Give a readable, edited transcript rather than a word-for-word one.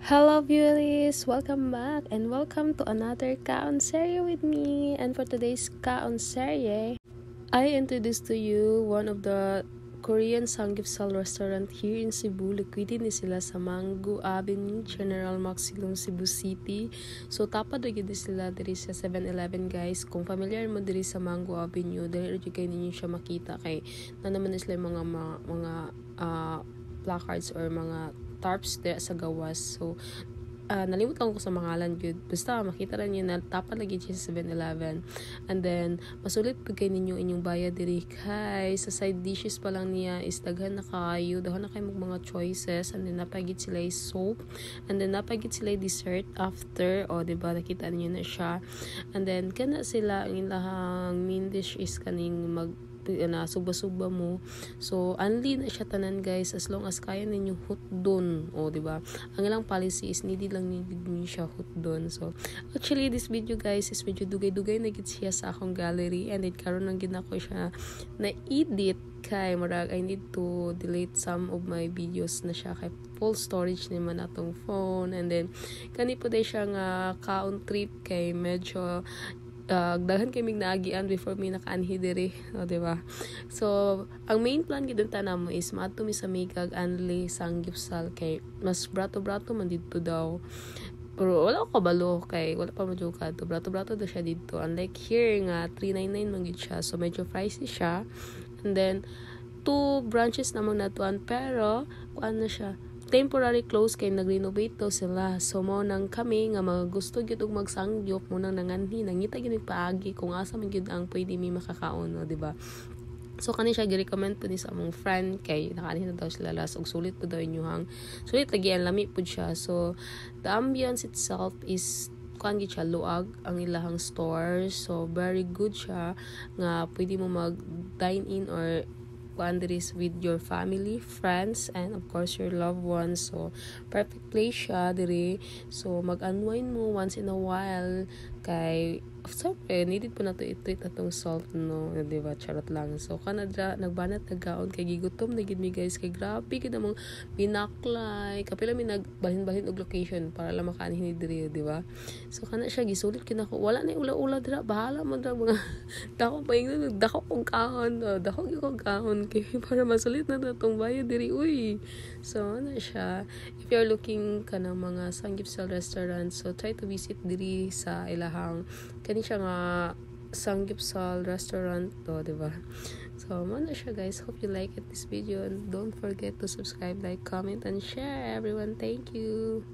Hello beauties! Welcome back and welcome to another Kaon Serye with me. And for today's Kaon Serye, I introduce to you one of the Korean Samgyeopsal restaurant here in Cebu. Located ni sila sa Mango Avenue, General Maximum, Cebu City. So tapad lagi sila diri sa 7-Eleven guys. Kung familiar mo diri sa Mango Avenue, diri kayo ninyo siya makita kay na naman sila mga placards or mga tarps there sa gawas. So nalimutan ko sa mangalan good. Basta makita rin yun na tapad lagi siya sa 7-Eleven. And then masulit pag kayo ninyo inyong bayad diri kay sa side dishes pa lang niya is daghan na kayo, daghan na kayo mga choices. And then napagit sila soup, and then napagit sila dessert after, diba nakita niyo na siya. And then kana sila ang ilahang main dish is kaning na suba-suba mo. So only na siya tanan guys, as long as kaya ninyo hotdon, diba? Ang ilang policy is needed niyo siya hotdon. So actually this video guys is medyo dugay-dugay na gid siya sa akong gallery, and then karon lang gid ako siya na edit kay murag I need to delete some of my videos na siya kay full storage naman atong phone. And then kani po day siya nga kaon trip kay medyo daghan kay mig naagian before mi nakaanhi diri, diba? So ang main plan gid tanan mo is maato mi sa Megag Anli Samgyeopsal kay mas brato-brato man dito daw. Pero wala ko kabalo kay wala pa medyo kadto brato-brato daw siya dito, unlike here nga 399 man gid siya, so medyo pricey siya. And then 2 branches namang natuan, pero kuan na siya temporary close kay nag-renovate daw sila. So mo nang kami nga mga gusto gyud og magsangyop mo nang nanganhi nangita gyud paagi kung asa man gyud ang pwede mi makakaon, diba? So kani siya gi-recommend po ni sa among friend kay nakaanhin na daw sila last og sulit po daw inyuhang sulit lagi ang lami po siya. So the ambience itself is kuan gid siya luag ang ilahang store, so very good siya nga pwede mo mag dine in or boundaries with your family, friends, and of course your loved ones. So perfect place siya diri. So mag-unwind mo once in a while kay needed po na to i-treat atong salt, no, diba? Charot lang. So kanadra nagbanat nagkaon kay gigutom na gid mi guys kay grabe gid among binaklay kapila mi nagbalhin-balhin og location para lang makaanhin diri, diba? So kana siya gisulit kinako wala na ula-ula dira, bahala mo dra mga dako pa ingnon dako kong kahon kay para masulit na natong bayad diri uy. So ano siya, if you're looking ka ng mga Samgyeopsal restaurant, so try to visit diri sa ilahang kani siya nga Samgyeopsal restaurant to, diba? So ano siya guys, hope you like it this video, and don't forget to subscribe, like, comment, and share everyone. Thank you.